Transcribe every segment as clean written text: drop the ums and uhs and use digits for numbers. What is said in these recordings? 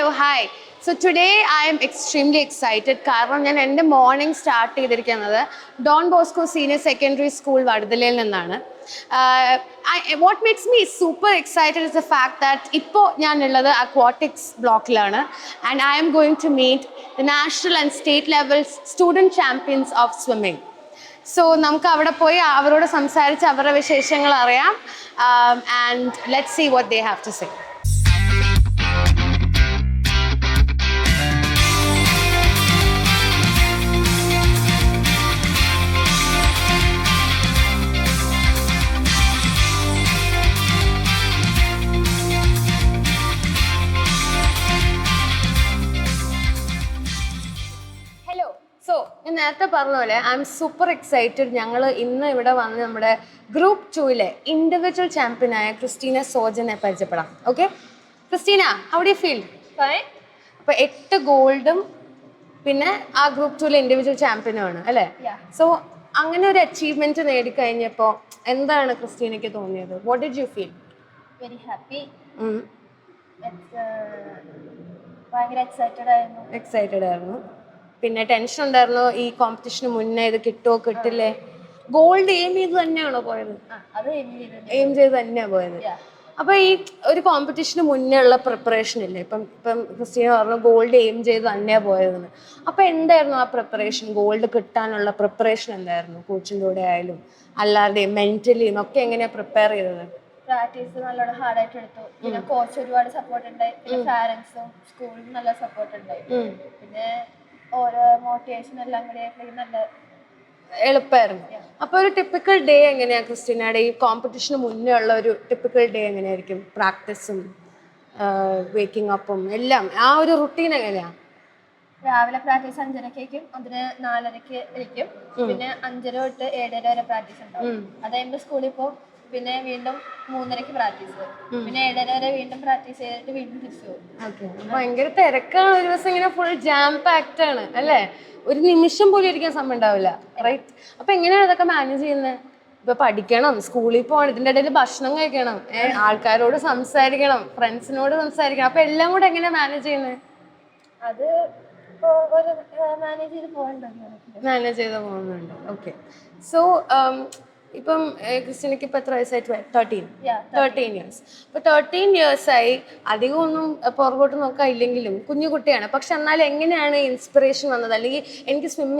Hello, hi. So today I am extremely excited കാരണം ഞാൻ എൻ്റെ മോർണിംഗ് സ്റ്റാർട്ട് ചെയ്തിരിക്കുന്നത് Don Bosco senior secondary school വടുതലയിൽ നിന്നാണ്. What makes me super excited is the fact that ഇപ്പോൾ ഞാനുള്ളത് aquatics ബ്ലോക്കിലാണ് and I am going to meet the national and state level student champions of swimming. So നമുക്ക് അവിടെ പോയി അവരോട് സംസാരിച്ച് അവരുടെ വിശേഷങ്ങൾ അറിയാം and let's see what they have to say. ഞാൻ നേരത്തെ പറഞ്ഞ പോലെ ഐ എം സൂപ്പർ എക്സൈറ്റഡ്. ഞങ്ങൾ ഇന്ന് ഇവിടെ വന്ന് നമ്മുടെ ഗ്രൂപ്പ് 2-ലെ ഇൻഡിവിജ്വൽ ചാമ്പ്യനായ ക്രിസ്റ്റീന സോജനെ പരിചയപ്പെടാം. Okay Christina, how do you feel? അപ്പൊ 8 ഗോൾഡും പിന്നെ ആ ഗ്രൂപ്പ് 2-ലെ ഇൻഡിവിജ്വൽ ചാമ്പ്യനുമാണ് അല്ലേ? സോ അങ്ങനെ ഒരു അച്ചീവ്മെന്റ് നേടിക്കഴിഞ്ഞപ്പോൾ എന്താണ് ക്രിസ്റ്റീനയ്ക്ക് തോന്നിയത്? What did you feel? Very happy. ഭയങ്കര എക്സൈറ്റഡ് ആയിരുന്നു. പിന്നെ ടെൻഷൻ ഉണ്ടായിരുന്നു ഈ കോമ്പറ്റീഷന് മുന്നേ ഇത് കിട്ടുമോ കിട്ടില്ലേ? ഗോൾഡ് എയിം ചെയ്ത് തന്നെയാണോ പോയത്? എയിം ചെയ്ത് തന്നെയാണ് പോയത്. അപ്പൊ ഈ ഒരു കോമ്പറ്റീഷന് മുന്നേ ഉള്ള പ്രിപ്പറേഷൻ ഇല്ലേ? ഇപ്പം ക്രിസ്റ്റീന പറഞ്ഞു ഗോൾഡ് എയിം ചെയ്ത് തന്നെയാ പോയതെന്ന്. അപ്പൊ എന്തായിരുന്നു ആ പ്രിപ്പറേഷൻ? ഗോൾഡ് കിട്ടാനുള്ള പ്രിപ്പറേഷൻ എന്തായിരുന്നു? കോച്ചിൻ്റെ കൂടെ ആയാലും അല്ലാതെയും മെന്റലിയും ഒക്കെ എങ്ങനെയാ പ്രിപ്പയർ ചെയ്തത്? പ്രാക്ടീസ് നല്ലോണം ഹാർഡായിട്ട് എടുത്തു. പിന്നെ കോച്ച് ഒരുപാട് സപ്പോർട്ട് ഉണ്ടായി. പിന്നെ പാരന്റ്സും സ്കൂളിലും നല്ല സപ്പോർട്ട് ഉണ്ടായി. പിന്നെ ഓരോ മോട്ടിവേഷൻ എല്ലാം കൂടി നല്ല എളുപ്പമായിരുന്നു. അപ്പൊ ഒരു ടിപ്പിക്കൽ ഡേ എങ്ങനെയാ ക്രിസ്റ്റീനയുടെ? ഈ കോമ്പറ്റീഷന് മുന്നേ ഉള്ള ഒരു ടിപ്പിക്കൽ ഡേ എങ്ങനെയായിരിക്കും? പ്രാക്ടീസും വേക്കിംഗ് അപ്പും എല്ലാം ആ ഒരു റുട്ടീൻ എങ്ങനെയാ? രാവിലെ പ്രാക്ടീസ് 5:30 അതിന് 4:30 ഇരിക്കും. പിന്നെ 5:30 തൊട്ട് 7:30 വരെ പ്രാക്ടീസ് ഉണ്ടാവും. അത് കഴിയുമ്പോൾ സ്കൂളിൽ പോകും. പിന്നെ വീണ്ടും 3:30 പ്രാക്ടീസ്. പിന്നെ 7:30 വരെ വീണ്ടും പ്രാക്ടീസ് ചെയ്തിട്ട് വീണ്ടും തിരിച്ചു പോകും. ഭയങ്കര തിരക്കാണ്. ഒരു ദിവസം ഇങ്ങനെ ഫുൾ ജാം പാക്ഡ് ആണ് അല്ലേ? ഒരു നിമിഷം പോലും ഇരിക്കാൻ സമയം ഉണ്ടാവില്ല, റൈറ്റ്? അപ്പൊ എങ്ങനെയാണ് ഇതൊക്കെ മാനേജ് ചെയ്യുന്നത്? ഇപ്പൊ പഠിക്കണം, സ്കൂളിൽ പോകണം, ഇതിന്റെ ഇടയിൽ ഭക്ഷണം കഴിക്കണം, ആൾക്കാരോട് സംസാരിക്കണം, ഫ്രണ്ട്സിനോട് സംസാരിക്കണം. അപ്പൊ എല്ലാം കൂടെ എങ്ങനെയാ മാനേജ് ചെയ്യുന്നത്? അത് മാനേജ് ചെയ്ത് പോകുന്നുണ്ട്. ഓക്കെ. സോ ഇപ്പം ക്രിസ്റ്റീനയ്ക്ക് ഇപ്പം എത്ര വയസ്സായി? 13 ഇയേഴ്സ്. അപ്പോൾ 13 ഇയേഴ്സായി. അധികം ഒന്നും പുറകോട്ട് നോക്കാൻ ഇല്ലെങ്കിലും കുഞ്ഞു കുട്ടിയാണ്. പക്ഷെ എന്നാലും എങ്ങനെയാണ് ഇൻസ്പിറേഷൻ വന്നത്? അല്ലെങ്കിൽ എനിക്ക് സ്വിം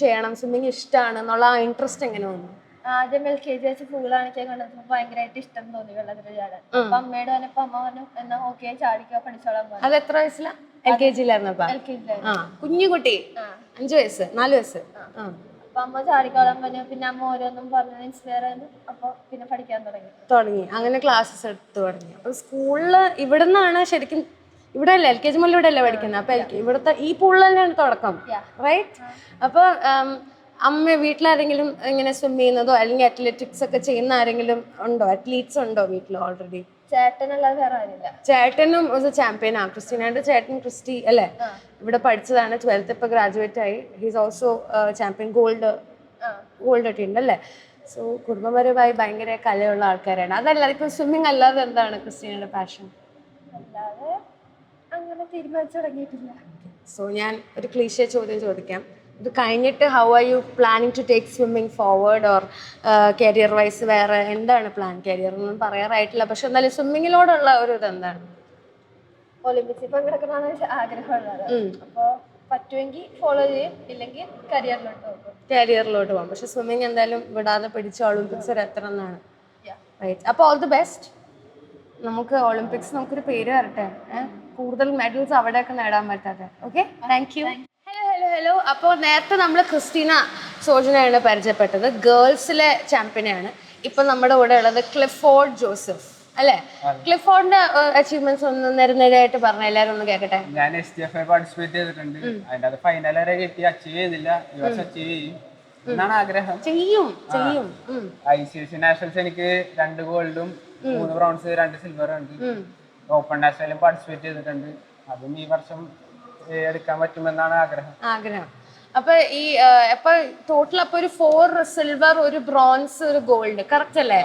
ചെയ്യണം, സ്വിമ്മിങ് ഇഷ്ടമാണ് എന്നുള്ള ആ ഇൻട്രസ്റ്റ് എങ്ങനെ വന്നു? ആദ്യം LKG വെച്ച് പൂൾ കാണിക്കാൻ കണ്ടപ്പോൾ ഭയങ്കരമായിട്ട് ഇഷ്ടം തോന്നി വെള്ളത്തിൽ ചാടാൻ. അപ്പൊ അമ്മയോട് പറഞ്ഞപ്പോ അമ്മ പറഞ്ഞു എന്നാ ഓക്കെ ചാടിക്കോ, പഠിച്ചോളാൻ പറഞ്ഞു. അത് എത്ര വയസ്സിലാ? LKG-ലായിരുന്നപ്പോ? കുഞ്ഞു കുട്ടി 5 വയസ്സ് 4 വയസ്സ്. അപ്പൊ അമ്മ ചാടിക്കോളാൻ പറഞ്ഞു. പിന്നെ അമ്മ ഓരോന്നും പറഞ്ഞു ഇൻസ്പയർ ആയിരുന്നു. അപ്പൊ പിന്നെ പഠിക്കാൻ തുടങ്ങി. അങ്ങനെ ക്ലാസ്സസ് എടുത്തു തുടങ്ങി. അപ്പൊ സ്കൂളില് ഇവിടെ നിന്നാണ് ശരിക്കും, ഇവിടെ അല്ലേ LKG മുതൽ ഇവിടെ അല്ലേ പഠിക്കുന്നത്? അപ്പൊ ഇവിടുത്തെ ഈ പൂളിൽ തന്നെയാണ് തുടക്കം, റൈറ്റ്? അപ്പൊ അമ്മ വീട്ടിലാരെങ്കിലും ഇങ്ങനെ സ്വിം ചെയ്യുന്നതോ അല്ലെങ്കിൽ അത്ലറ്റിക്സ് ഒക്കെ ചെയ്യുന്ന ആരെങ്കിലും ഉണ്ടോ? അത്ലീറ്റ്സ് ഉണ്ടോ വീട്ടിൽ ഓൾറെഡി? ചേട്ടനല്ലാതെ വേറെ ആരില്ല. ചേട്ടനും ഒരു ചാമ്പ്യനാ. ക്രിസ്റ്റീനയുടെ ചേട്ടൻ ക്രിസ്റ്റി അല്ലേ? ഇവിടെ പഠിച്ചതാണ്. 12th ഇപ്പൊ ഗ്രാജുവേറ്റ് ആയി. He's also champion. ഗോൾഡ് കിട്ടിയിട്ടുണ്ട് അല്ലേ? സോ കുടുംബപരമായി ഭയങ്കര കലയുള്ള ആൾക്കാരാണ്. അതല്ലാതെ ഇപ്പൊ സ്വിമ്മിങ് അല്ലാതെ എന്താണ് ക്രിസ്റ്റീനയുടെ പാഷൻ? അല്ലാതെ അങ്ങനെ തീരുമാനിച്ചു തുടങ്ങിയിട്ടില്ല. സോ ഞാൻ ഒരു ക്ലീഷേ ചോദ്യം ചോദിക്കാം. ഇത് കഴിഞ്ഞിട്ട് how are you planning to take swimming forward or career wise വേറെ എന്താണ് പ്ലാൻ? കരിയർ ഒന്നും പറയാറായിട്ടില്ല, പക്ഷെ എന്നാലും സ്വിമ്മിങ്ങിനോടുള്ള ഒരു ഇത് എന്താണ്? ഒളിമ്പിക്സിൽ പങ്കെടുക്കണമെന്ന് ആഗ്രഹമുള്ളത്. അപ്പൊ പറ്റുമെങ്കിൽ ഫോളോ ചെയ്യും, ഇല്ലെങ്കിൽ കരിയറിലോട്ട് പോകും. പക്ഷെ സ്വിമ്മിങ് എന്തായാലും വിടാതെ പിടിച്ച ഒളിമ്പിക്സ് ഒരു എത്ര എന്നാണ്, റൈറ്റ്? അപ്പോൾ ഓൾ ദി ബെസ്റ്റ്. നമുക്ക് ഒളിമ്പിക്സ് നമുക്കൊരു പേര് വരട്ടെ, കൂടുതൽ മെഡൽസ് അവിടെയൊക്കെ നേടാൻ പറ്റാതെ. Okay, thank you. ഹലോ. അപ്പോൾ നേരത്തെ നമ്മൾ ക്രിസ്റ്റീന സോജനെയാണ് പരിചയപ്പെട്ടത്, ഗേൾസിലെ ചാമ്പ്യനാണ്. ഇപ്പം നമ്മുടെ കൂടെ ഉള്ളത് ക്ലിഫോർഡ് ജോസഫ് അല്ലേ? ക്ലിഫോർഡിന്റെ അച്ചീവ്മെന്റ്സ് ഒന്ന് നിരനിരയായിട്ട് പറഞ്ഞ എല്ലാവരും ഒന്ന് കേൾക്കട്ടെ. ഞാൻ STFI പാർട്ടിസിപ്പേറ്റ് ചെയ്തിട്ടുണ്ട്. അതിന്റെ അത് ഫൈനൽ വരെ കിട്ടി. അച്ചീവ് ചെയ്തില്ല, ഈ വർഷം അച്ചീവ് ചെയ്യും എന്നാണ് ആഗ്രഹം. ചെയ്യും. ICC നാഷണൽസ് എനിക്ക് 2 ഗോൾഡും 3 ബ്രോൺസ് 2 സിൽവർ ഉണ്ട്. ഓപ്പൺ നാഷണലും പാർട്ടിസിപ്പേറ്റ് ചെയ്തിട്ടുണ്ട്. അതും ഈ വർഷം എടുക്കാൻ പറ്റുമെന്നാണ് ആഗ്രഹം. അപ്പൊ ഈ അപ്പൊ ടോട്ടൽ അപ്പൊ ഒരു 4 സിൽവർ, 1 ബ്രോൺസ്, 1 ഗോൾഡ്, കറക്റ്റ് അല്ലേ?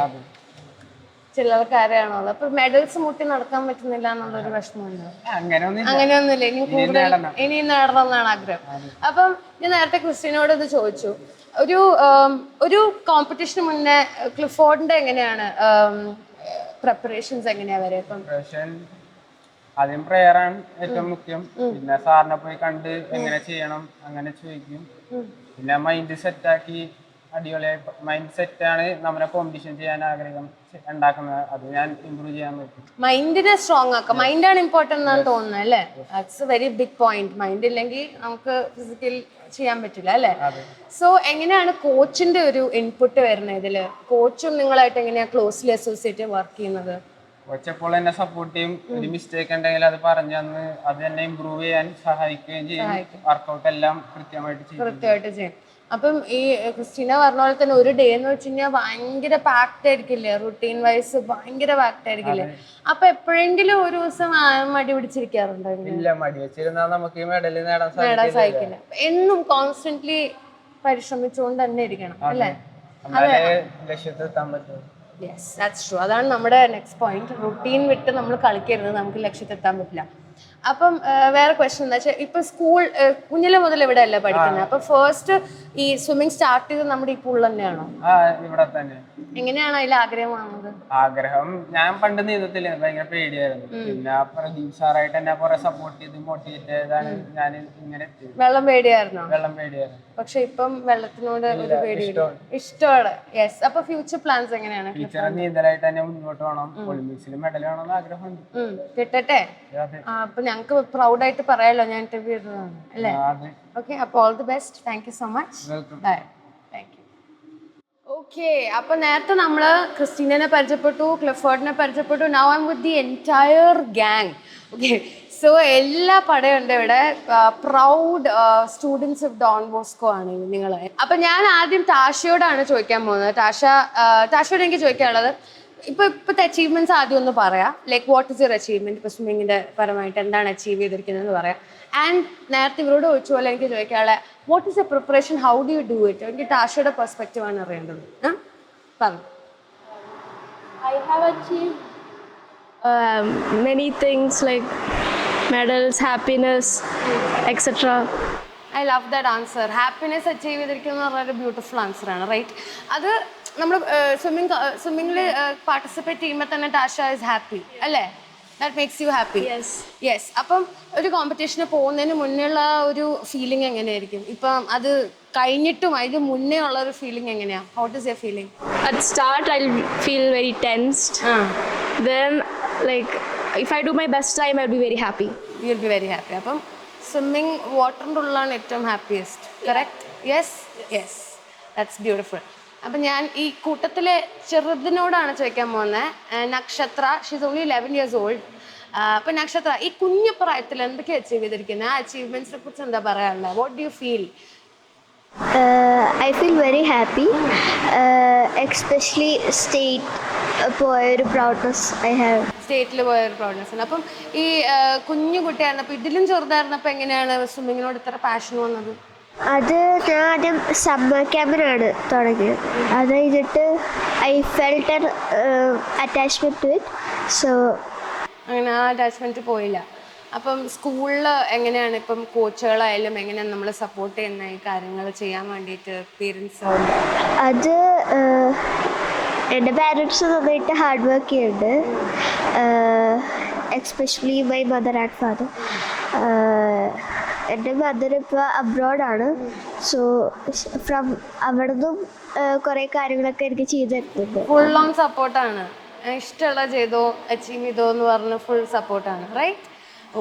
ചിലർക്കാരെയാണോ ഉള്ളത്. അപ്പൊ മെഡൽസ് മുട്ടി നടക്കാൻ പറ്റുന്നില്ല എന്നുള്ളൊരു വിഷമമുണ്ടോ? അങ്ങനെയൊന്നും അങ്ങനെയൊന്നുമില്ല. ഇനി കൂടുതൽ ഇനി നേടണം എന്നാണ് ആഗ്രഹം. അപ്പം ഞാൻ നേരത്തെ ക്രിസ്റ്റീനോട് ഇത് ചോദിച്ചു. ഒരു ഒരു കോമ്പറ്റീഷന് മുന്നേ ക്ലിഫോർഡിന്റെ എങ്ങനെയാണ് പ്രിപ്പറേഷൻസ് എങ്ങനെയാ വരെ? ഇപ്പം ആദ്യം പ്രെയറാണ് ഏറ്റവും മുഖ്യം. പിന്നെ സാറിനെ പോയി കണ്ട് എങ്ങനെ ചെയ്യണം അങ്ങനെ ചോദിക്കും. പിന്നെ മൈൻഡ് സെറ്റാക്കി അടിപൊളിയായി മൈൻഡ് സെറ്റാണ് നമ്മളെ കോമ്പറ്റീഷൻ ചെയ്യാൻ ആഗ്രഹം ഉണ്ടാക്കുന്നത്. അത് ഞാൻ ഇമ്പ്രൂവ് ചെയ്യാൻ പറ്റും. മൈൻഡിനെ സ്ട്രോങ് ആക്കാം. മൈൻഡാണ് ഇമ്പോർട്ടൻ്റ് എന്നാണ് തോന്നുന്നത് അല്ലേ? That's a very big point. Mind ഇല്ലെങ്കിൽ നമുക്ക് ഫിസിക്കൽ ചെയ്യാൻ പറ്റില്ല അല്ലേ? സോ എങ്ങനെയാണ് കോച്ചിന്റെ ഒരു ഇൻപുട്ട് വരുന്നത് ഇതില്? കോച്ചും നിങ്ങളായിട്ട് എങ്ങനെയാ ക്ലോസ്ലി അസോസിയേറ്റ് വർക്ക് ചെയ്യുന്നത്? കോച്ച് എപ്പോൾ എന്നെ സപ്പോർട്ട് ചെയ്യും. ഒരു മിസ്റ്റേക്ക് ഉണ്ടെങ്കിൽ അത് പറഞ്ഞു തന്ന് അത് എന്നെ ഇമ്പ്രൂവ് ചെയ്യാൻ സഹായിക്കുകയും ചെയ്യും. വർക്കൗട്ട് എല്ലാം കൃത്യമായിട്ട് ചെയ്യും. അപ്പം ഈ ക്രിസ്റ്റീന പറഞ്ഞ പോലെ തന്നെ ഒരു ഡേ എന്ന് വെച്ച് കഴിഞ്ഞാൽ ഭയങ്കര പാക്ഡ് ആയിരിക്കില്ലേ? റുട്ടീൻ വൈസ് ഭയങ്കര പാക്ഡ് ആയിരിക്കില്ലേ? അപ്പൊ എപ്പോഴെങ്കിലും ഒരു ദിവസം മടി പിടിച്ചിരിക്കാറുണ്ടോ? ഇല്ല, മടി വെച്ചിരുന്നാൽ നമുക്ക് ഈ മെഡൽ നേടാൻ സാധിക്കില്ല. എന്നും കോൺസ്റ്റന്റ്ലി പരിശ്രമിച്ചുകൊണ്ട് തന്നെ ഇരിക്കണം അല്ലേ? ലക്ഷ്യത്തെത്താൻ പറ്റും. Yes, that's true. അതാണ് നമ്മുടെ നെക്സ്റ്റ് പോയിന്റ്. റുട്ടീൻ വിട്ട് നമ്മൾ കളിക്കരുത്, നമുക്ക് ലക്ഷ്യത്തെത്താൻ പറ്റില്ല. അപ്പം വേറെ ക്വസ്റ്റ്യൻ എന്താ വെച്ചാൽ ഇപ്പൊ സ്കൂൾ കുഞ്ഞിലെ മുതൽ ഇവിടെ അല്ലേ പഠിക്കുന്നത്? അപ്പൊ ഫസ്റ്റ് ഈ സ്വിമ്മിങ് സ്റ്റാർട്ട് ചെയ്തത് നമ്മുടെ ഈ പൂളിൽ തന്നെയാണോ? ഇവിടെ തന്നെ. എങ്ങനെയാണ് അതിൽ ആഗ്രഹം വന്നത്? ആഗ്രഹം ഞാൻ പണ്ട് നീന്തത്തില്ല, ഭയങ്കര പേടിയായിരുന്നു. പിന്നെ പ്രദീപ് സാറായിട്ട് എന്നെ കുറെ സപ്പോർട്ട് ചെയ്ത് മോട്ടിവേറ്റ് ചെയ്താണ് ഞാൻ ഇങ്ങനെ. വെള്ളം പേടിയായിരുന്നു? വെള്ളം പേടിയായിരുന്നു. പക്ഷെ ഇപ്പം വെള്ളത്തിനോട് ഒരു പേടി ഇഷ്ടമാണ്. യെസ്. അപ്പൊ ഫ്യൂച്ചർ പ്ലാൻസ് എങ്ങനെയാണ്? ടീച്ചറെ നീന്തലായിട്ട് തന്നെ മുന്നോട്ട് പോകണം. ഒളിമ്പിക്സിൽ മെഡൽ വേണമെന്ന് ആഗ്രഹമുണ്ട്. കിട്ടട്ടെ. അപ്പൊ ഞങ്ങൾക്ക് പ്രൗഡ് ആയിട്ട് പറയാലോ ഞാൻ ഇന്റർവ്യൂ ചെയ്തതാണ് അല്ലേ? ഓക്കെ, അപ്പൊ all the best. Thank you so much. Bye. Thank you. Okay, അപ്പൊ നേരത്തെ നമ്മള് ക്രിസ്റ്റീനെ പരിചയപ്പെട്ടു, ക്ലിഫോർഡിനെ പരിചയപ്പെട്ടു. Now I am with the entire gang. Okay, so എല്ലാ പടയുണ്ട് ഇവിടെ. Proud students of Don Bosco ആണ് നിങ്ങൾ. അപ്പൊ ഞാൻ ആദ്യം ടാഷയോടാണ് ചോദിക്കാൻ പോകുന്നത്. ടാഷയോട് എനിക്ക് ചോദിക്കാനുള്ളത്, ഇപ്പോഴത്തെ അച്ചീവ്മെന്റ്സ് ആദ്യം ഒന്ന് പറയാം. Like what is your achievement? ഇപ്പൊ സ്വിമ്മിങ്ങിന്റെ പരമായിട്ട് എന്താണ് അച്ചീവ് ചെയ്തിരിക്കുന്നത് പറയാം. ആൻഡ് നേരത്തെ ഇവരോട് ചോദിച്ച പോലെ എനിക്ക് ചോദിക്കാനുള്ള what is A preparation, how do you do it? എനിക്ക് ടാഷയുടെ പെർസ്പെക്റ്റീവ് ആണ് അറിയേണ്ടത്. പറഞ്ഞു. I have achieved many things like medals, happiness, etc. I love that answer. Happiness achieve ചെയ്തിരിക്കുന്ന പറഞ്ഞൊരു ബ്യൂട്ടിഫുൾ ആൻസർ ആണ്, റൈറ്റ്? അത് നമ്മൾ സ്വിമ്മിങ്ങിൽ പാർട്ടിസിപ്പേറ്റ് ചെയ്യുമ്പോൾ തന്നെ ടാഷ ഇസ് ഹാപ്പി അല്ലേ? That makes you happy? Yes. അപ്പം ഒരു കോമ്പറ്റീഷന് പോകുന്നതിന് മുന്നേ ഉള്ള ഒരു ഫീലിംഗ് എങ്ങനെയായിരിക്കും? ഇപ്പം അത് കഴിഞ്ഞിട്ടും അതിന് മുന്നേ ഉള്ള ഒരു ഫീലിംഗ് എങ്ങനെയാണ്? What is your feeling? At start, I'll feel very tensed. Then, like, if I do my best time, I'll be very happy. You will be very happy. അപ്പം സ്വിമ്മിങ് വാട്ടറിൻ്റെ ഉള്ളിലാണ് ഏറ്റവും happiest, correct? Yes, yes, that's beautiful. അപ്പം ഞാൻ ഈ കൂട്ടത്തിലെ ചെറുതിനോടാണ് ചോദിക്കാൻ പോകുന്നത്. നക്ഷത്ര, ഷീസ് ഓൺലി 11 years old. അപ്പം നക്ഷത്ര, ഈ കുഞ്ഞു പ്രായത്തിൽ എന്തൊക്കെയാണ് അച്ചീവ് ചെയ്തിരിക്കുന്നത്? ആ അച്ചീവ്മെന്റ്സിനെ കുറിച്ച് എന്താ പറയാനുള്ളത്? What do you feel? I feel very happy, especially state പോയൊരു പ്രൗഡ്നെസ് ഐ ഹാവ്. സ്റ്റേറ്റിൽ പോയൊരു പ്രൗഡ്നെസ് ഉണ്ട്. അപ്പം ഈ കുഞ്ഞു കുട്ടിയായിരുന്നപ്പോൾ ഇതിലും ചെറുതായിരുന്നപ്പോൾ എങ്ങനെയാണ് സ്വിമ്മിങ്ങിനോട് ഇത്ര പാഷൻ വന്നത്? അത് ഞാൻ ആദ്യം സമ്മർ ക്യാമ്പിനാണ് തുടങ്ങിയത്. അത് കഴിഞ്ഞിട്ട് I felt an attachment to it. So അങ്ങനെ ആ അറ്റാച്ച്മെന്റ് പോയില്ല. അപ്പം സ്കൂളിൽ എങ്ങനെയാണ് ഇപ്പം കോച്ചുകളായാലും എങ്ങനെയാണ് നമ്മൾ സപ്പോർട്ട് ചെയ്യുന്ന ഈ കാര്യങ്ങൾ ചെയ്യാൻ വേണ്ടിയിട്ട് പേരൻസ്? അത് എൻ്റെ പാരൻസ് നന്നായിട്ട് ഹാർഡ് വർക്ക് ചെയ്യുന്നുണ്ട്, especially my mother and father. എൻ്റെ മദർ ഇപ്പോൾ അബ്രോഡാണ്. സോ ഫ്രം അവിടെ നിന്നും കുറേ കാര്യങ്ങളൊക്കെ എനിക്ക് ചെയ്തു തരുന്നുണ്ട്. ഫുൾ ഓൺ സപ്പോർട്ടാണ്. ഇഷ്ടമുള്ള ചെയ്തോ, അച്ചീവ് ചെയ്തോ എന്ന് പറഞ്ഞ് ഫുൾ സപ്പോർട്ടാണ്, റൈറ്റ്?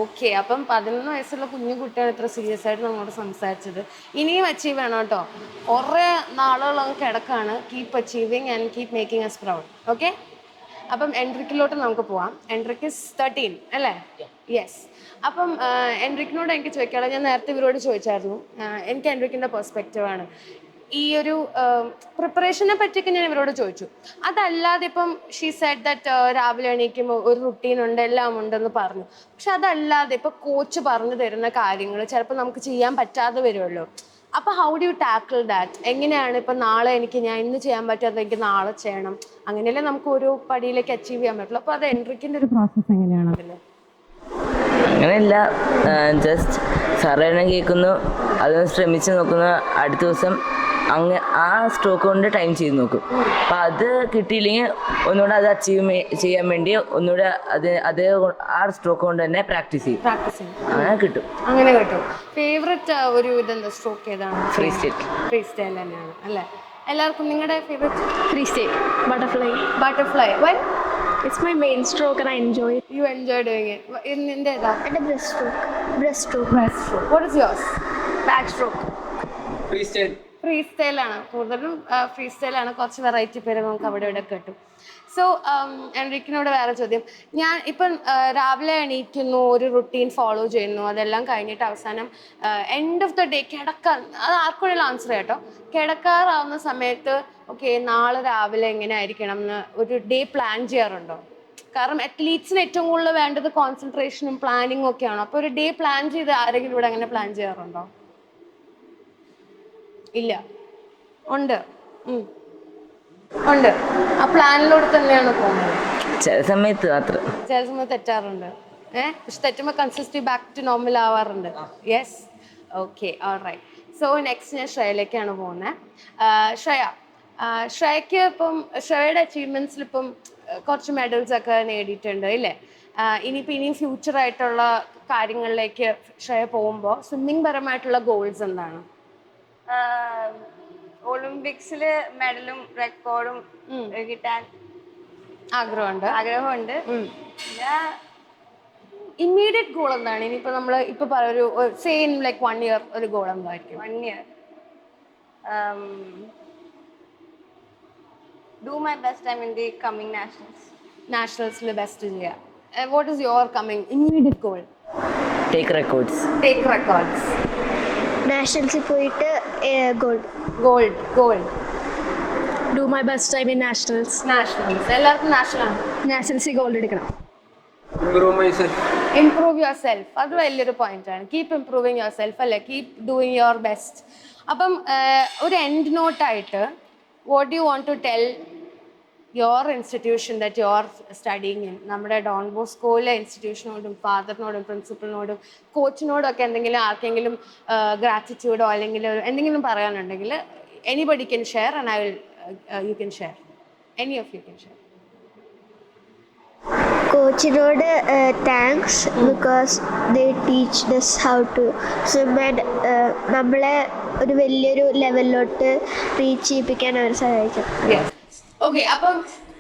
ഓക്കെ. അപ്പം 11 വയസ്സുള്ള കുഞ്ഞു കുട്ടിയാണ് ഇത്ര സീരിയസ് ആയിട്ട് നമ്മളോട് സംസാരിച്ചത്. ഇനിയും അച്ചീവ് വേണം കേട്ടോ. കുറേ നാളുകളങ്ങ് കിടക്കാണ്. Keep achieving and keep making us proud. Okay. അപ്പം എൻട്രിക്കിലോട്ട് നമുക്ക് പോവാം. എൻട്രിക്ക് 13 അല്ലേ? യെസ്. അപ്പം എൻട്രിക്കിനോട് എനിക്ക് ചോദിക്കാനുള്ളത്, ഞാൻ നേരത്തെ ഇവരോട് ചോദിച്ചായിരുന്നു. എനിക്ക് എൻട്രിക്കിൻ്റെ പെർസ്പെക്റ്റീവാണ്. ഈ ഒരു പ്രിപ്പറേഷനെ പറ്റിയൊക്കെ ഞാൻ ഇവരോട് ചോദിച്ചു. അതല്ലാതെ ഇപ്പം ഷീ സെഡ് ദാറ്റ് രാവിലെ എണീക്കുമ്പോൾ ഒരു റുട്ടീൻ ഉണ്ട്, എല്ലാം ഉണ്ടെന്ന് പറഞ്ഞു. പക്ഷെ അതല്ലാതെ ഇപ്പം കോച്ച് പറഞ്ഞു തരുന്ന കാര്യങ്ങൾ ചിലപ്പോൾ നമുക്ക് ചെയ്യാൻ പറ്റാതെ വരുമല്ലോ. അപ്പോൾ how do you tackle that? എങ്ങനെയാണ് ഇപ്പം നാളെ ഞാൻ ഇന്ന് ചെയ്യാൻ പറ്റാത്ത എനിക്ക് നാളെ ചെയ്യണം, അങ്ങനെയല്ലേ നമുക്ക് ഒരു പടിയിലേക്ക് അച്ചീവ് ചെയ്യാൻ പറ്റുള്ളൂ. അപ്പോൾ അത് എൻട്രിക്കിൻ്റെ ഒരു പ്രോസസ്സ് എങ്ങനെയാണ് അതിൽ? അങ്ങനെയല്ല, ജസ്റ്റ് സാറേനെ കേൾക്കുന്നു, അതൊന്ന് ശ്രമിച്ച് നോക്കുന്നു, അടുത്ത ദിവസം ആ സ്ട്രോക്ക് കൊണ്ട് ടൈം ചെയ്ത് നോക്കും. അപ്പം അത് കിട്ടിയില്ലെങ്കിൽ ഒന്നുകൂടെ അത് അച്ചീവ് ചെയ്യാൻ വേണ്ടി ഒന്നുകൂടെ അത് ആ സ്ട്രോക്ക് കൊണ്ട് തന്നെ പ്രാക്ടീസ് ചെയ്യും. അങ്ങനെ കിട്ടും. ഫേവറേറ്റ് ഒരു ഇതെന്താ സ്ട്രോക്ക് ഏതാണ്? Free style. ഫ്രീ സ്റ്റൈൽ തന്നെയാണ് അല്ലേ? എല്ലാവർക്കും നിങ്ങളുടെ favourite? Free state, butterfly. Butterfly. Why? It's my main stroke and I enjoy it. You enjoy doing it. നിന്റെ ഏതാ? എൻ്റെ breast stroke. What is yours? Backstroke. Free style. Free സ്റ്റൈലാണ് കൂടുതലും. Free സ്റ്റൈലാണ്. കുറച്ച് വെറൈറ്റി പേര് നമുക്ക് അവിടെ ഇവിടെ കിട്ടും. സോ എൻറിക്കിനോട് വേറെ ചോദ്യം. ഞാൻ ഇപ്പം രാവിലെ എണീക്കുന്നു, ഒരു റുട്ടീൻ ഫോളോ ചെയ്യുന്നു, അതെല്ലാം കഴിഞ്ഞിട്ട് അവസാനം എൻഡ് ഓഫ് ദ ഡേ കിടക്കാൻ, അത് ആർക്കുള്ള ആൻസർ കേട്ടോ, കിടക്കാറാവുന്ന സമയത്ത് ഓക്കെ നാളെ രാവിലെ എങ്ങനെ ആയിരിക്കണം എന്ന് ഒരു ഡേ പ്ലാൻ ചെയ്യാറുണ്ടോ? കാരണം അത്ലീറ്റ്സിന് ഏറ്റവും കൂടുതൽ വേണ്ടത് കോൺസെൻട്രേഷനും പ്ലാനിങ്ങും ഒക്കെയാണ്. അപ്പോൾ ഒരു ഡേ പ്ലാൻ ചെയ്ത് ആരെങ്കിലും ഇവിടെ അങ്ങനെ പ്ലാൻ ചെയ്യാറുണ്ടോ? ഇല്ല. ഉണ്ട്. ആ പ്ലാനിലൂടെ തന്നെയാണ് പോകുന്നത്. ചില സമയത്ത് മാത്രം, ചില സമയത്ത് തെറ്റാറുണ്ട്. പക്ഷെ തെറ്റുമ്പോൾ കൺസിസ്റ്റന്റ് ബാക്ക് ടു നോർമൽ ആവാറുണ്ട്. Yes, okay, alright. So next ഞാൻ ശ്രേയയിലേക്കാണ് പോകുന്നത്. ശ്രേയക്ക് ഇപ്പം ശ്രേയയുടെ അച്ചീവ്മെന്റ്സിൽ ഇപ്പം കുറച്ച് മെഡൽസ് ഒക്കെ നേടിയിട്ടുണ്ട് ഇല്ലേ? ഇനിയും ഫ്യൂച്ചറായിട്ടുള്ള കാര്യങ്ങളിലേക്ക് ശ്രേയ പോകുമ്പോൾ സ്വിമ്മിങ് പരമായിട്ടുള്ള ഗോൾസ് എന്താണ്? ഒളിമ്പിക്സിൽ മെഡലും റെക്കോർഡും കിട്ടാൻ ആഗ്രഹമുണ്ട്. ഇമ്മീഡിയറ്റ് ഗോൾ എന്താണ്? ഇനിയിപ്പോൾ നമ്മൾ ഇപ്പോൾ ഒരു സെയിം ലൈക്ക് 1 year ഒരു ഗോൾ എന്തായിരിക്കും? 1 year do my best time in the coming നാഷണൽസിൽ ബെസ്റ്റ് ചെയ്യുക. What is your coming immediate goal? Take records. നാഷണൽസിൽ പോയിട്ട് gold. Do my best time in nationals. എല്ലാവർക്കും നാഷണലാണ്. Nationals gold എടുക്കണം. Improve yourself. അത് വലിയൊരു പോയിന്റാണ്. കീപ് ഇംപ്രൂവിങ് യുവർ സെൽഫ് അല്ലേ? Keep doing your best. അപ്പം ഒരു എൻഡ് നോട്ടായിട്ട് what do you want to tell your institution that you are studying in? നമ്മുടെ ഡോൺ ബോസ്കോയിലെ ഇൻസ്റ്റിറ്റ്യൂഷനോടും ഫാദറിനോടും പ്രിൻസിപ്പളിനോടും കോച്ചിനോടും ഒക്കെ ആർക്കെങ്കിലും ഗ്രാറ്റിറ്റ്യൂഡോ അല്ലെങ്കിൽ എന്തെങ്കിലും പറയാനുണ്ടെങ്കിൽ anybody can share and I will you can share. Any of you can share. കോച്ചിനോട് thanks because they teach us how to swim and നമ്മളെ ഒരു വലിയൊരു ലെവലിലോട്ട് റീച്ച് ചെയ്യിപ്പിക്കാൻ അവർ സഹായിക്കും. ഓക്കെ, അപ്പം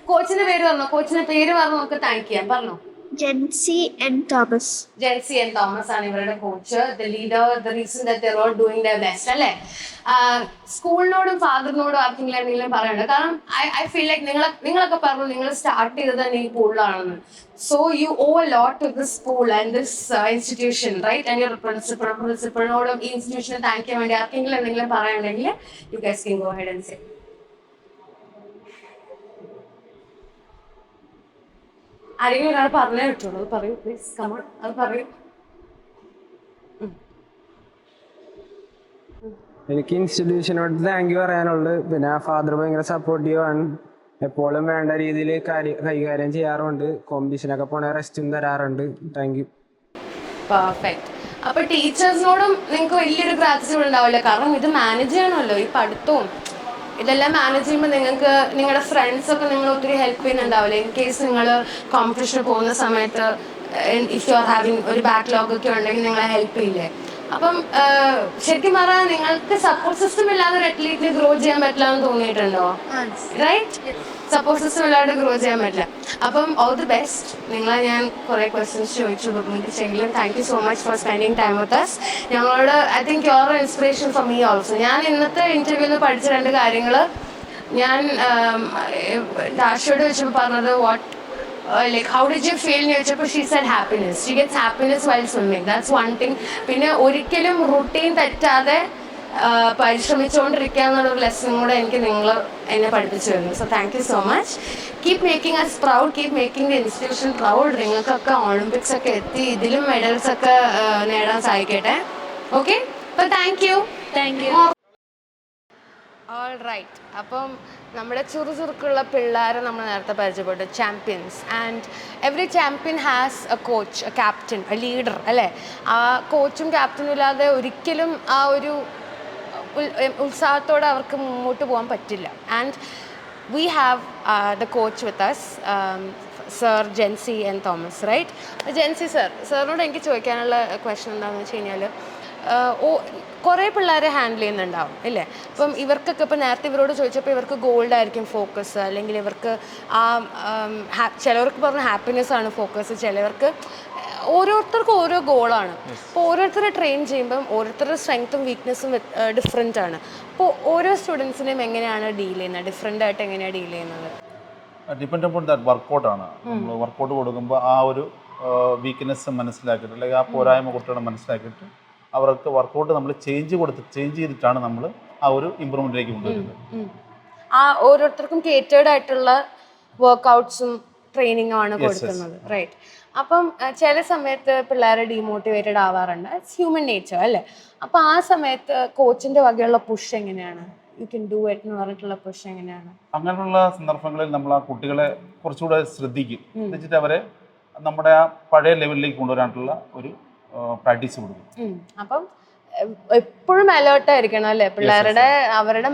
കോച്ചിന്റെ പേര് പറഞ്ഞോ? കോച്ചിന്റെ പേര് പറഞ്ഞ് നമുക്ക് താങ്ക് ചെയ്യാം. പറഞ്ഞോ. ജെൻസി എൻ തോമസ് ആണ് ഇവരുടെ coach, the leader, the reason that they are all doing there best അല്ലേ? സ്കൂളിനോടും ഫാദറിനോടും ആർക്കെങ്കിലും പറയണ്ട. കാരണം ഐ ഫീൽ ലൈക്ക് നിങ്ങളൊക്കെ പറഞ്ഞു നിങ്ങൾ സ്റ്റാർട്ട് ചെയ്തത് തന്നെ ഈ പൂളിലാണെന്ന്. So you owe a lot to this pool and this institution, right? And your പ്രിൻസിപ്പളിനോടും ഈ ഇൻസ്റ്റിറ്റ്യൂഷനെ താങ്ക് ചെയ്യാൻ വേണ്ടി ആർക്കെങ്കിലും എന്തെങ്കിലും പറയാനുണ്ടെങ്കിൽ you guys can go ahead and say. ആരെങ്കിലും ഒരാൾ പറഞ്ഞേ പറ്റുള്ളൂ. അത് പറയൂ പ്ലീസ്. കമോൺ, അത് പറയൂ. എനിക്ക് ഇൻസ്റ്റിറ്റ്യൂഷനോട് താങ്ക് യു പറയാനുള്ളത്. പിന്നെ ഫാദർ ഭയങ്കര സപ്പോർട്ടീവ് ആണ്, എപ്പോഴും വേണ്ട രീതിയിൽ കൈകാര്യം ചെയ്യാറുണ്ട്. കോമ്പറ്റീഷനൊക്കെ പോണേ റെസ്റ്റും തരാറുണ്ട്. Thank you. പെർഫെക്റ്റ്. അപ്പൊ ടീച്ചേഴ്സിനോടും നിങ്ങൾക്ക് വലിയൊരു ഗ്രാറ്റിറ്റ്യൂഡ് ഉണ്ടാവില്ല. കാരണം ഇത് മാനേജ് ചെയ്യണമല്ലോ, ഈ പഠിത്തവും ഇതെല്ലാം മാനേജ് ചെയ്യുമ്പോൾ നിങ്ങൾക്ക് നിങ്ങളുടെ ഫ്രണ്ട്സൊക്കെ നിങ്ങൾ ഒത്തിരി ഹെൽപ്പ് ചെയ്യുന്നുണ്ടാവില്ല. ഇൻ കേസ് നിങ്ങൾ കോമ്പറ്റീഷന് പോകുന്ന സമയത്ത് ഇഫ് യു ആർ ഹാവിങ് ഒരു ബാക്ക്ലോഗ് ഒക്കെ ഉണ്ടെങ്കിൽ നിങ്ങളെ ഹെൽപ്പ് ചെയ്യില്ലേ? അപ്പം ശരിക്കും പറഞ്ഞാൽ നിങ്ങൾക്ക് സപ്പോർട്ട് സിസ്റ്റം ഇല്ലാതെ ഒരു അത്ലീറ്റിന് ഗ്രോ ചെയ്യാൻ പറ്റില്ല എന്ന് തോന്നിയിട്ടുണ്ടോ? റൈറ്റ്? സപ്പോർട്ട് സിസ്റ്റം ഇല്ലാതെ ഗ്രോ ചെയ്യാൻ പറ്റില്ല. അപ്പം ഓൾ ദി ബെസ്റ്റ്. നിങ്ങളെ ഞാൻ കുറേ ക്വസ്റ്റ്യൻസ് ചോദിച്ചു ബുദ്ധിമുട്ടിച്ചെങ്കിലും thank you so much for spending time with us. ഞങ്ങളോട് I think you are inspiration for me also. ഞാൻ ഇന്നത്തെ ഇന്റർവ്യൂന്ന് പഠിച്ച 2 കാര്യങ്ങൾ ഞാൻ ദാഷയോട് വെച്ചപ്പോൾ പറഞ്ഞത് like how did you feel എന്ന് ചോദിച്ചപ്പോൾ she said happiness. She gets happiness while swimming. That's one thing. പിന്നെ ഒരിക്കലും റൂട്ടീൻ തെറ്റാതെ പരിശ്രമിച്ചുകൊണ്ടിരിക്കുക എന്നുള്ളൊരു ലെസൺ കൂടെ നിങ്ങൾ എന്നെ പഠിപ്പിച്ചു തരുന്നു. So thank you so much. Keep making us proud, keep making the institution proud. നിങ്ങൾക്കൊക്കെ ഒളിമ്പിക്സ് ഒക്കെ എത്തി ഇതിലും മെഡൽസ് ഒക്കെ നേടാൻ സാധിക്കട്ടെ. ഓക്കെ, അപ്പോൾ thank you. Thank you. All right. അപ്പം നമ്മുടെ ചുറുചുറുക്കുള്ള പിള്ളേരെ നമ്മൾ നേരത്തെ പരിചയപ്പെട്ടു, champions. And every champion has a coach, a captain, a leader, അല്ലേ? ആ കോച്ചും ക്യാപ്റ്റനും ഇല്ലാതെ ഒരിക്കലും ആ ഒരു ഉത്സാഹത്തോടെ അവർക്ക് മുമ്പോട്ട് പോകാൻ പറ്റില്ല. And we have the coach with us, sir Jency and Thomas, right? Jency സാറിനോട് എനിക്ക് ചോദിക്കാനുള്ള ക്വസ്റ്റൻ എന്താണെന്ന് വെച്ച് കഴിഞ്ഞാൽ, കുറേ പിള്ളേരെ ഹാൻഡിൽ ചെയ്യുന്നുണ്ടാവും, ഇല്ലേ? അപ്പം ഇവർക്കൊക്കെ ഇപ്പം നേരത്തെ ഇവരോട് ചോദിച്ചപ്പോൾ ഇവർക്ക് ഗോൾഡ് ആയിരിക്കും ഫോക്കസ്, അല്ലെങ്കിൽ ഇവർക്ക് ആ ചിലവർക്ക് പറഞ്ഞ ഹാപ്പിനെസ് ആണ് ഫോക്കസ്, ചിലവർക്ക് ഓരോരുത്തർക്കും ഓരോ ഗോളാണ്. അപ്പോൾ ഓരോരുത്തരെ ട്രെയിൻ ചെയ്യുമ്പം ഓരോരുത്തരുടെ സ്ട്രെങ്ത്തും വീക്ക്നെസ്സും ഡിഫറെൻ്റ് ആണ്. അപ്പോൾ ഓരോ സ്റ്റുഡൻസിനെയും എങ്ങനെയാണ് ഡീൽ ചെയ്യുന്നത്, ഡിഫറെൻ്റ് ആയിട്ട് എങ്ങനെയാണ് ഡീൽ ചെയ്യുന്നത്? ഡിപ്പെൻഡ് അപ്പോൺ ദാറ്റ് വർക്കൗട്ടാണ്. നമ്മൾ വർക്കൗട്ട് കൊടുക്കുമ്പോൾ ആ ഒരു വീക്ക്നെസ് മനസ്സിലാക്കിയിട്ട്, അല്ലെങ്കിൽ ആ പോരായ്മ കുട്ടികളെ മനസ്സിലാക്കിയിട്ട് അവർക്ക് വർക്കൗട്ട് നമ്മൾ ചേഞ്ച് ചെയ്തിട്ടാണ് നമ്മൾ ആ ഒരു ഇമ്പ്രൂവ്മെൻറ്റിലേക്ക് കൊണ്ടുവരുന്നത്. ആ ഓരോരുത്തർക്കും കേറ്റേഡ് ആയിട്ടുള്ള വർക്കൗട്ട്സും ട്രെയിനിങ്ങും ആണ് കൊടുക്കുന്നത്, റൈറ്റ്? അപ്പം ചില സമയത്ത് പിള്ളേരെ ഡീമോട്ടിവേറ്റഡ് ആവാറുണ്ട്. ഇറ്റ്സ് ഹ്യൂമൻ നേച്ചർ, അല്ലേ? അപ്പോൾ ആ സമയത്ത് കോച്ചിൻ്റെ വകയുള്ള പുഷ് എങ്ങനെയാണ്? യു കെൻ ഡു ഇറ്റ് എന്ന് പറഞ്ഞിട്ടുള്ള പുഷ് എങ്ങനെയാണ്? അങ്ങനെയുള്ള സന്ദർഭങ്ങളിൽ നമ്മൾ ആ കുട്ടികളെ കുറച്ചുകൂടെ ശ്രദ്ധിക്കും, എന്നിട്ട് അവരെ നമ്മുടെ ആ പഴയ ലെവലിലേക്ക് കൊണ്ടുവരാനുള്ള ഒരു പ്രാക്ടീസ് കൊടുക്കും. അപ്പം എപ്പോഴും അലേർട്ടായിരിക്കണം, അല്ലേ? പിള്ളേരുടെ അവരുടെ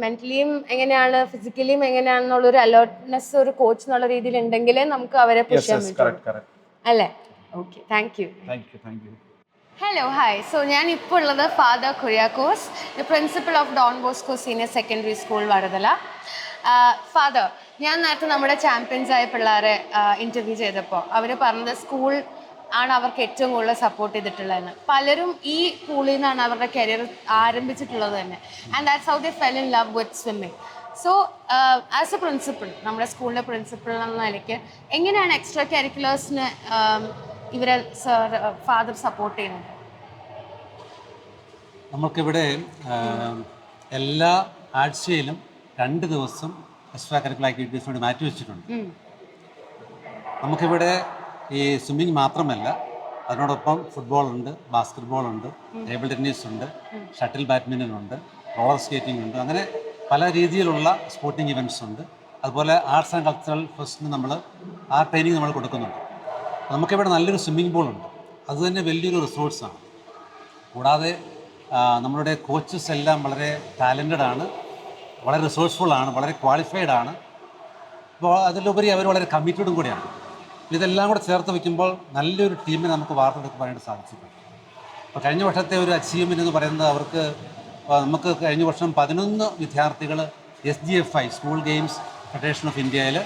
മെന്റലിയും എങ്ങനെയാണ്, ഫിസിക്കലിയും എങ്ങനെയാണെന്നുള്ളൊരു അലേർട്ട്നെസ് ഒരു കോച്ച് എന്നുള്ള രീതിയിൽ ഉണ്ടെങ്കിലേ നമുക്ക് അവരെ പുഷ് ചെയ്യാൻ പറ്റും, അല്ലേ? Okay, thank you. Hello, hi. So ഞാൻ ഇപ്പോൾ ഉള്ളത് father Kuriakose, the principal of Don Bosco senior secondary school Vaduthala. Father, ഞാൻ നേരത്തെ നമ്മുടെ ചാമ്പ്യൻസായ പിള്ളേരെ ഇൻ്റർവ്യൂ ചെയ്തപ്പോൾ അവർ പറഞ്ഞത് സ്കൂൾ ആണ് അവർക്ക് ഏറ്റവും കൂടുതൽ സപ്പോർട്ട് ചെയ്തിട്ടുള്ളതെന്ന്. പലരും ഈ സ്കൂളിൽ നിന്നാണ് അവരുടെ കരിയർ ആരംഭിച്ചിട്ടുള്ളത് തന്നെ. And that's how they fell in love with swimming. So as a principal, നമ്മുടെ സ്കൂളിൻ്റെ പ്രിൻസിപ്പൾ എന്ന നിലയ്ക്ക് എങ്ങനെയാണ് എക്സ്ട്രാ കരിക്കുലേഴ്സിന് ഇവരെ ഫാദർ സപ്പോർട്ട് ചെയ്യുന്നത്? നമുക്കിവിടെ എല്ലാ ആഴ്ചയിലും 2 ദിവസം എക്സ്ട്രാ കരിക്കുലർ ആക്ടിവിറ്റീസിന് വേണ്ടി മാറ്റി വെച്ചിട്ടുണ്ട്. നമുക്കിവിടെ ഈ സ്വിമ്മിങ് മാത്രമല്ല, അതിനോടൊപ്പം ഫുട്ബോളുണ്ട്, ബാസ്കറ്റ്ബോളുണ്ട്, ടേബിൾ ടെന്നീസ് ഉണ്ട്, ഷട്ടിൽ ബാഡ്മിൻ്റൺ ഉണ്ട്, റോളർ സ്കേറ്റിംഗ് ഉണ്ട്. അങ്ങനെ പല രീതിയിലുള്ള സ്പോർട്ടിംഗ് ഇവൻറ്റ്സ് ഉണ്ട്. അതുപോലെ ആർട്സ് ആൻഡ് കൾച്ചറൽ ഫെസ്റ്റിന് നമ്മൾ ആ ട്രെയിനിങ് നമ്മൾ കൊടുക്കുന്നുണ്ട്. നമുക്കിവിടെ നല്ലൊരു സ്വിമ്മിംഗ് പൂളുണ്ട്, അതുതന്നെ വലിയൊരു റിസോഴ്സാണ്. കൂടാതെ നമ്മളുടെ കോച്ചസ് എല്ലാം വളരെ ടാലൻറ്റഡ് ആണ്, വളരെ റിസോഴ്സ്ഫുള്ളാണ്, വളരെ ക്വാളിഫൈഡ് ആണ്. അപ്പോൾ അതിലുപരി അവർ വളരെ കമ്മിറ്റഡും കൂടിയാണ്. ഇതെല്ലാം കൂടെ ചേർത്ത് വയ്ക്കുമ്പോൾ നല്ലൊരു ടീമിനെ നമുക്ക് വാർത്തെടുക്കുവാനായിട്ട് സാധിച്ചിട്ടുണ്ട്. അപ്പോൾ കഴിഞ്ഞ വർഷത്തെ ഒരു അച്ചീവ്മെൻ്റ് എന്ന് പറയുന്നത് നമുക്ക് കഴിഞ്ഞ വർഷം 11 വിദ്യാർത്ഥികൾ SGFI school games federation of ഇന്ത്യയിൽ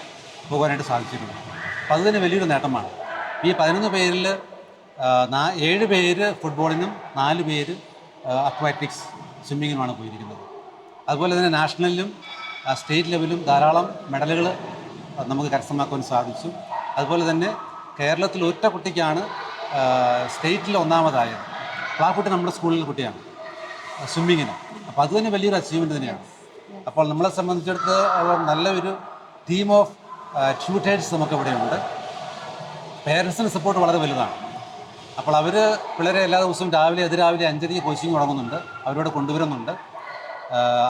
പോകാനായിട്ട് സാധിച്ചിട്ടുണ്ട്. അപ്പോൾ അത് തന്നെ വലിയൊരു നേട്ടമാണ്. ഈ 11 പേരിൽ 7 പേര് ഫുട്ബോളിനും 4 പേര് അക്വാറ്റിക്സ് സ്വിമ്മിങ്ങിനുമാണ് പോയിരിക്കുന്നത്. അതുപോലെ തന്നെ നാഷണലിലും സ്റ്റേറ്റ് ലെവലിലും ധാരാളം മെഡലുകൾ നമുക്ക് കരസ്ഥമാക്കുവാൻ സാധിച്ചു. അതുപോലെ തന്നെ കേരളത്തിൽ ഒറ്റ കുട്ടിക്കാണ് സ്റ്റേറ്റിൽ ഒന്നാമതായത്. അപ്പോൾ ആ കുട്ടി നമ്മുടെ സ്കൂളിലെ കുട്ടിയാണ് സ്വിമ്മിങ്ങിന്. അപ്പോൾ അത് തന്നെ വലിയൊരു അച്ചീവ്മെൻറ്റ് തന്നെയാണ്. അപ്പോൾ നമ്മളെ സംബന്ധിച്ചിടത്തോളം നല്ലൊരു ടീം ഓഫ് ട്യൂട്ടേഴ്സ് നമുക്കിവിടെ ഉണ്ട്. പേരൻസിൻ്റെ സപ്പോർട്ട് വളരെ വലുതാണ്. അപ്പോൾ അവർ പിള്ളേരെ എല്ലാ ദിവസവും അതിരാവിലെ 5:30 കോച്ചിങ് തുടങ്ങുന്നുണ്ട്, അവരോട് കൊണ്ടുവരുന്നുണ്ട്.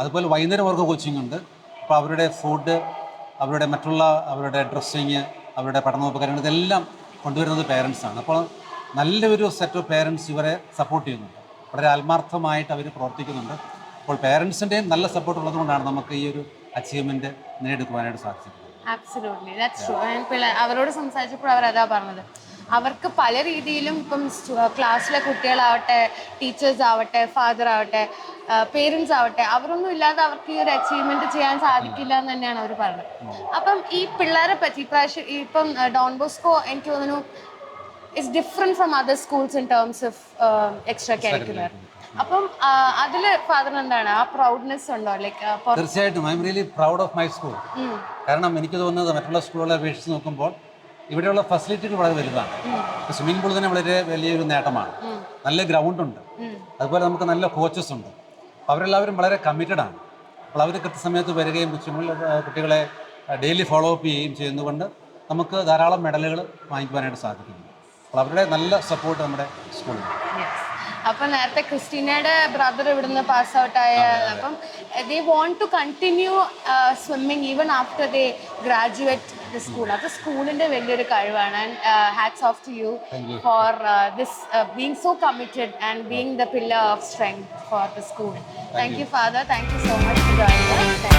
അതുപോലെ വൈകുന്നേരം അവർക്ക് കോച്ചിങ് ഉണ്ട്. അപ്പോൾ അവരുടെ ഫുഡ്, അവരുടെ ഡ്രസ്സിങ്, അവരുടെ പഠനോപകരണങ്ങൾ ഇതെല്ലാം കൊണ്ടുവരുന്നത് പേരൻസാണ്. അപ്പോൾ നല്ലൊരു സെറ്റ് ഓഫ് പേരൻസ് ഇവരെ സപ്പോർട്ട് ചെയ്യുന്നുണ്ട്, വളരെ ആത്മാർത്ഥമായിട്ട് അവർ പ്രവർത്തിക്കുന്നുണ്ട്. അപ്പോൾ പേരൻസിൻ്റെയും നല്ല സപ്പോർട്ട് ഉള്ളതുകൊണ്ടാണ് നമുക്ക് ഈ ഒരു അച്ചീവ്മെൻറ്റ് നേടിയെടുക്കുവാനായിട്ട് സാധിച്ചത്. Absolutely, that's true. അവരോട് സംസാരിച്ചപ്പോൾ അവരതാ പറഞ്ഞത്. അവർക്ക് പല രീതിയിലും ഇപ്പം ക്ലാസ്സിലെ കുട്ടികളാവട്ടെ, ടീച്ചേഴ്സ് ആവട്ടെ, ഫാദർ ആവട്ടെ, പേരൻസ് ആവട്ടെ, അവരൊന്നും ഇല്ലാതെ അവർക്ക് ഈ ഒരു അച്ചീവ്മെന്റ് ചെയ്യാൻ സാധിക്കില്ല എന്ന് തന്നെയാണ് അവർ പറഞ്ഞത്. അപ്പം ഈ പിള്ളേരെ പറ്റി ഇപ്രാവശ്യം ഇപ്പം ഡോൺ ബോസ്കോ എനിക്ക് തോന്നുന്നു it's different from other schools in terms of extra curricular. അപ്പം അതിൽ ഫാദറിന് എന്താണ് ആ പ്രൗഡ്നെസ് ഉണ്ടോ? ലൈക്ക് തീർച്ചയായിട്ടും I am really proud of my school. കാരണം എനിക്ക് തോന്നുന്നത് മറ്റുള്ള സ്കൂളുകളെ അപേക്ഷിച്ച് നോക്കുമ്പോൾ ഇവിടെയുള്ള ഫെസിലിറ്റികൾ വളരെ വലുതാണ്. സ്വിമ്മിംഗ് പൂൾ തന്നെ വളരെ വലിയൊരു നേട്ടമാണ്. നല്ല ഗ്രൗണ്ട് ഉണ്ട്, അതുപോലെ നമുക്ക് നല്ല കോച്ചസ് ഉണ്ട്. അവരെല്ലാവരും വളരെ കമ്മിറ്റഡ് ആണ്. അപ്പോൾ അവർ കൃത്യസമയത്ത് വരികയും കുട്ടികളെ ഡെയിലി ഫോളോ അപ്പ് ചെയ്യുകയും ചെയ്യുന്നതുകൊണ്ട് നമുക്ക് ധാരാളം മെഡലുകൾ വാങ്ങിക്കുവാനായിട്ട് സാധിക്കുന്നു. അപ്പോൾ അവരുടെ നല്ല സപ്പോർട്ട് നമ്മുടെ സ്കൂളിൽ. അപ്പം നേരത്തെ ക്രിസ്റ്റീനയുടെ ബ്രദർ ഇവിടുന്ന് പാസ് ഔട്ട് ആയ അപ്പം they want to continue swimming even after they graduate the school. അത് സ്കൂളിൻ്റെ വലിയൊരു കഴിവാണ്. And hats off to you for this being so committed and being the pillar of strength for the school. Thank you father. Thank you so much for joining us.